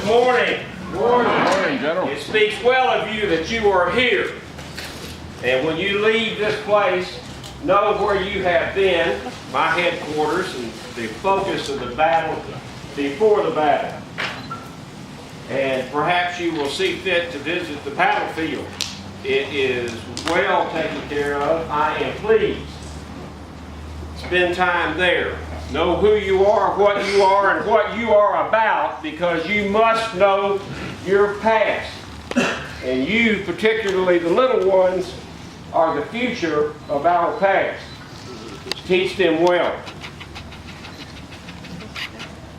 Good morning. Good morning, General. It speaks well of you that you are here. And when you leave this place, know where you have been, my headquarters, and the focus of the battle before the battle. And perhaps you will see fit to visit the battlefield. It is well taken care of. I am pleased. Spend time there. Know who you are, and what you are about, because you must know your past. And you, particularly the little ones, are the future of our past. Teach them well.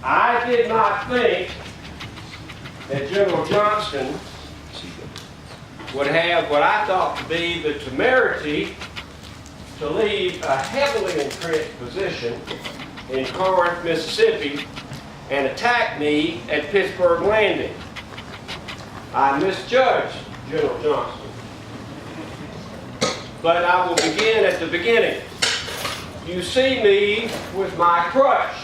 I did not think that General Johnston would have what I thought to be the temerity to leave a heavily entrenched position in Corinth, Mississippi, and attack me at Pittsburgh Landing. I misjudged General Johnston. But I will begin at the beginning. You see me with my crutch.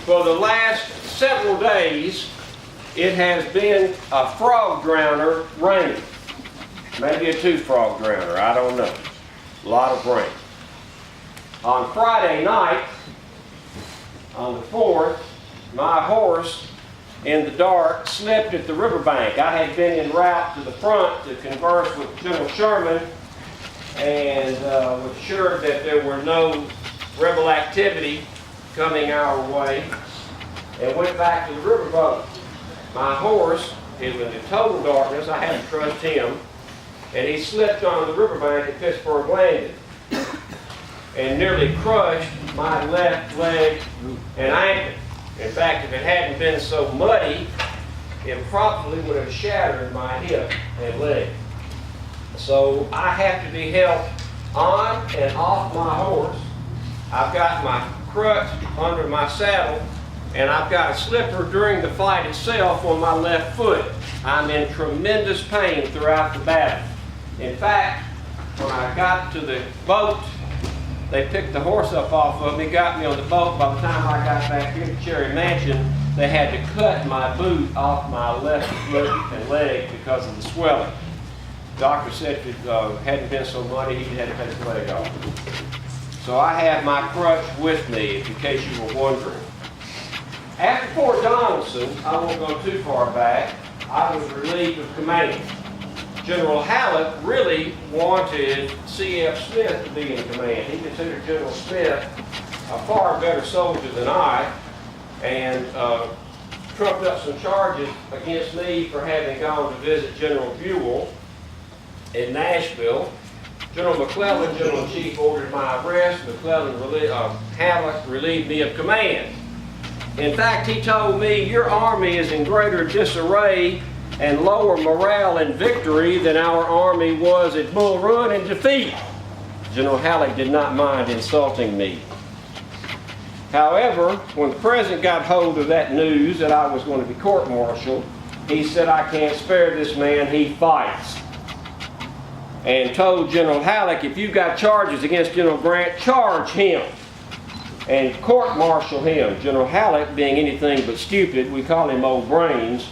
For the last several days, it has been a frog drowner rain. Maybe a two frog drowner, I don't know. A lot of rain. On Friday night, on the 4th, my horse in the dark slipped at the riverbank. I had been en route to the front to converse with General Sherman and was assured that there were no rebel activity coming our way, and went back to the riverboat. My horse, it was in total darkness, I had to trust him, and he slipped on the riverbank at Pittsburgh Landing and nearly crushed my left leg and ankle. In fact, if it hadn't been so muddy, it probably would have shattered my hip and leg. So I have to be helped on and off my horse. I've got my crutch under my saddle, and I've got a slipper during the fight itself on my left foot. I'm in tremendous pain throughout the battle. In fact, when I got to the boat, they picked the horse up off of me, got me on the boat. By the time I got back here to Cherry Mansion, they had to cut my boot off my left foot and leg because of the swelling. The doctor said if it hadn't been so muddy, he'd had to cut his leg off. So I have my crutch with me, in case you were wondering. After Fort Donelson, I won't go too far back, I was relieved of command. General Halleck really wanted C.F. Smith to be in command. He considered General Smith a far better soldier than I, and trumped up some charges against me for having gone to visit General Buell in Nashville. General McClellan, General-in-Chief, ordered my arrest. Halleck relieved me of command. In fact, he told me, your army is in greater disarray and lower morale in victory than our army was at Bull Run in defeat. General Halleck did not mind insulting me. However, when the president got hold of that news that I was going to be court-martialed, he said, I can't spare this man, he fights. And told General Halleck, if you've got charges against General Grant, charge him and court-martial him. General Halleck, being anything but stupid, we call him old brains,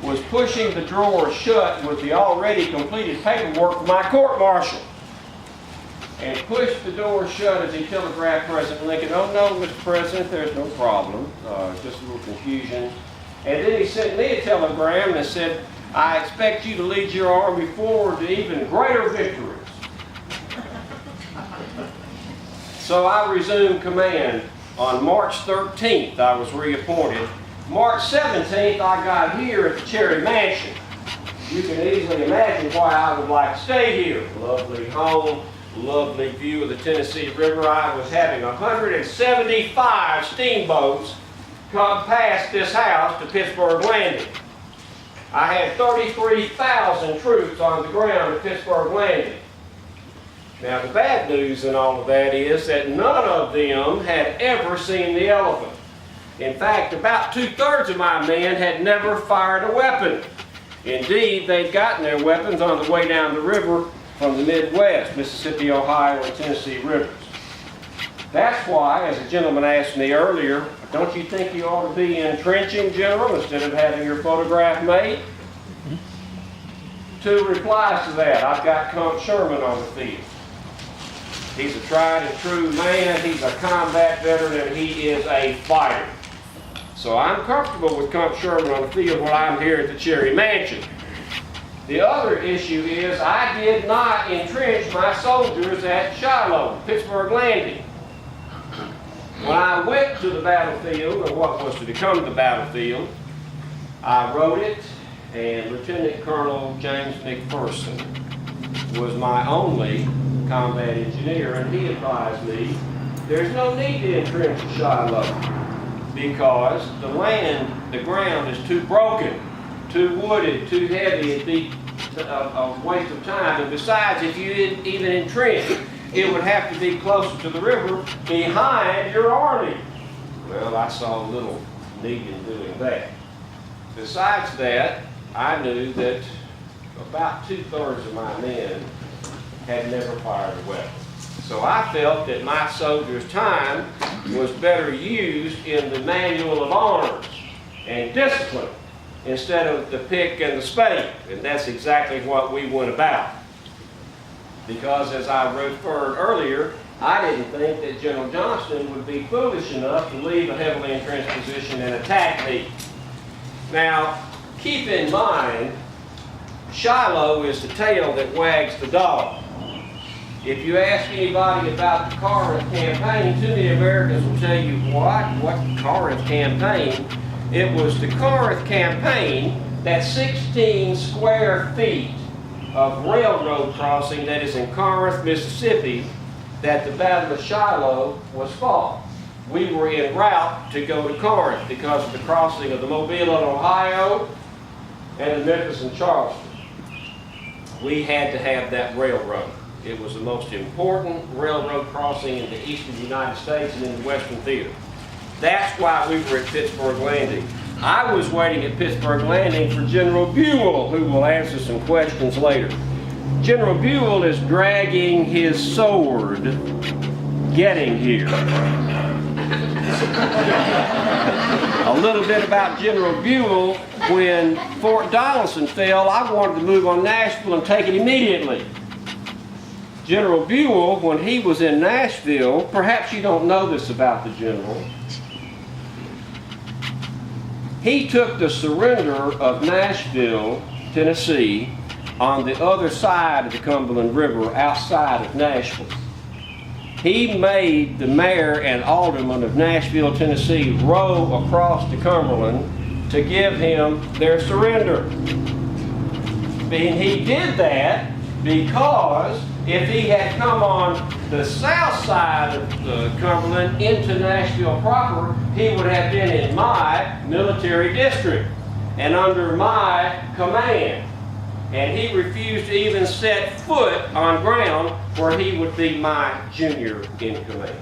was pushing the drawer shut with the already completed paperwork for my court-martial, and pushed the door shut as he telegraphed President Lincoln, oh no, Mr. President, there's no problem, just a little confusion. And then he sent me a telegram that said, I expect you to lead your army forward to even greater victories. So I resumed command. On March 13th, I was reappointed. March 17th, I got here at the Cherry Mansion. You can easily imagine why I would like to stay here. Lovely home, lovely view of the Tennessee River. I was having 175 steamboats come past this house to Pittsburgh Landing. I had 33,000 troops on the ground at Pittsburgh Landing. Now the bad news in all of that is that none of them had ever seen the elephant. In fact, about 2/3 of my men had never fired a weapon. Indeed, they'd gotten their weapons on the way down the river from the Midwest, Mississippi, Ohio, and Tennessee rivers. That's why, as a gentleman asked me earlier, Don't you think you ought to be entrenching, General, instead of having your photograph made? Two replies to that. I've got Curt Sherman on the field. He's a tried and true man. He's a combat veteran, and he is a fighter. So I'm comfortable with Curt Sherman on the field while I'm here at the Cherry Mansion. The other issue is I did not entrench my soldiers at Shiloh, Pittsburgh Landing. When I went to the battlefield, or what was to become the battlefield, I wrote it, and Lieutenant Colonel James McPherson was my only combat engineer, and he advised me there's no need to entrench at Shiloh because the ground is too broken, too wooded, too heavy. It'd be a waste of time, and besides, if you didn't even entrench, it would have to be closer to the river behind your army. Well, I saw little need in doing that. Besides that, I knew that about 2/3 of my men had never fired a weapon. So I felt that my soldiers' time was better used in the manual of arms and discipline instead of the pick and the spade. And that's exactly what we went about. Because as I referred earlier, I didn't think that General Johnston would be foolish enough to leave a heavily entrenched position and attack me. Now, keep in mind, Shiloh is the tail that wags the dog. If you ask anybody about the Corinth campaign, too many Americans will tell you, what Corinth campaign? It was the Corinth campaign, that 16 square feet of railroad crossing that is in Corinth, Mississippi, that the Battle of Shiloh was fought. We were en route to go to Corinth because of the crossing of the Mobile and Ohio and the Memphis and Charleston. We had to have that railroad. It was the most important railroad crossing in the eastern United States and in the Western Theater. That's why we were at Pittsburgh Landing. I was waiting at Pittsburgh Landing for General Buell, who will answer some questions later. General Buell is dragging his sword getting here. A little bit about General Buell. When Fort Donelson fell, I wanted to move on Nashville and take it immediately. General Buell, when he was in Nashville, perhaps you don't know this about the general, he took the surrender of Nashville, Tennessee, on the other side of the Cumberland River, outside of Nashville. He made the mayor and aldermen of Nashville, Tennessee, row across the Cumberland to give him their surrender. And he did that because if he had come on the south side of the Cumberland into Nashville proper, he would have been in my military district and under my command. And he refused to even set foot on ground where he would be my junior in command.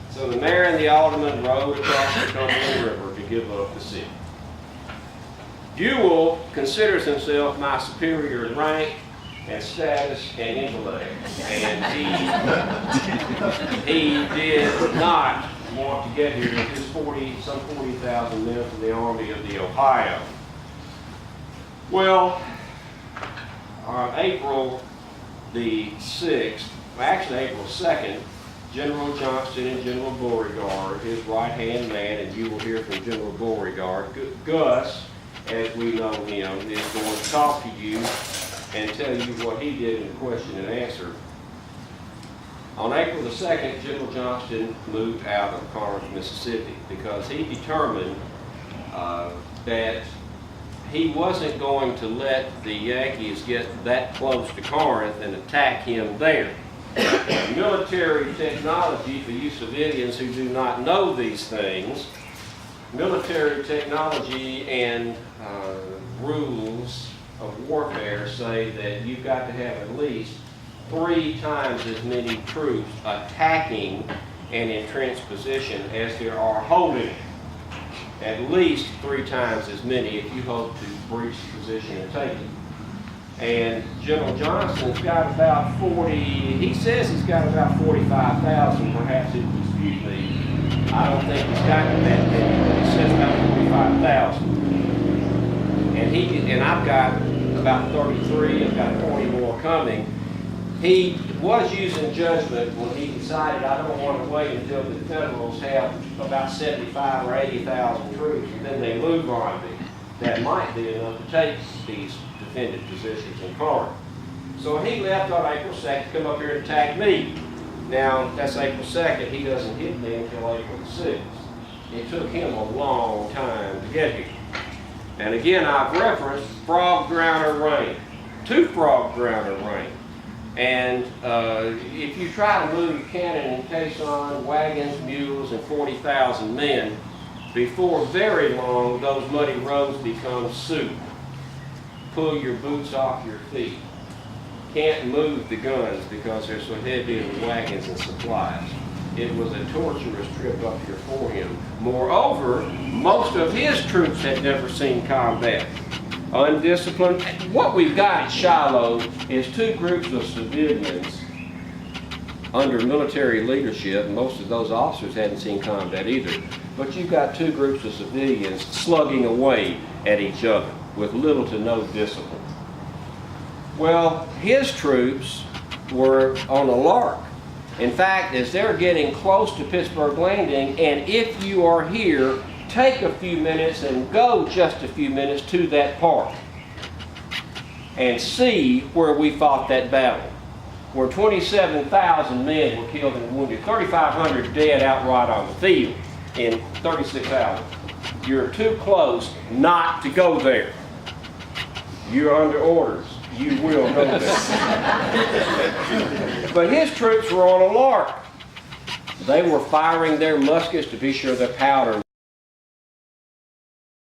So the mayor and the alderman rode across the Cumberland River to give up the city. Buell considers himself my superior in rank and status and intellect, and he did not want to get here with his some 40,000 men from the Army of the Ohio. Well, on April the 6th, actually April 2nd, General Johnston and General Beauregard, his right-hand man, and you will hear from General Beauregard, Gus, as we know him, is going to talk to you and tell you what he did in the question and answer. On April the 2nd, General Johnston moved out of Corinth, Mississippi, because he determined that he wasn't going to let the Yankees get that close to Corinth and attack him there. Military technology, for you civilians who do not know these things, military technology and rules of warfare say that you've got to have at least 3 times as many troops attacking an entrenched position as there are holding it. At least 3 times as many if you hope to breach the position and take it. And General Johnston's got about 40, he says he's got about 45,000, perhaps he'll dispute me, I don't think he's gotten that many, but he says about 45,000. And I've got about 33, I've got 40 more coming. He was using judgment when he decided, I don't want to wait until the Federals have about 75 or 80,000 troops, and then they move on me. That might be enough to take these defended positions in Corinth. So he left on April 2nd to come up here and attack me. Now, that's April 2nd. He doesn't hit me until April 6th. It took him a long time to get here. And again, I've referenced frog drowner rain. 2 frog drowner rain. And if you try to move cannon and caisson, wagons, mules, and 40,000 men, before very long, those muddy roads become soup. Pull your boots off your feet. Can't move the guns because they're so heavy in the wagons and supplies. It was a torturous trip up here for him. Moreover, most of his troops had never seen combat. Undisciplined. What we've got at Shiloh is 2 groups of civilians under military leadership. Most of those officers hadn't seen combat either. But you've got 2 groups of civilians slugging away at each other with little to no discipline. Well, his troops were on a lark. In fact, as they're getting close to Pittsburgh Landing, and if you are here, take a few minutes and go just a few minutes to that park and see where we fought that battle, where 27,000 men were killed and wounded, 3,500 dead outright on the field in 36 hours. You're too close not to go there. You're under orders. You will go there. But his troops were on a lark. They were firing their muskets to be sure the powder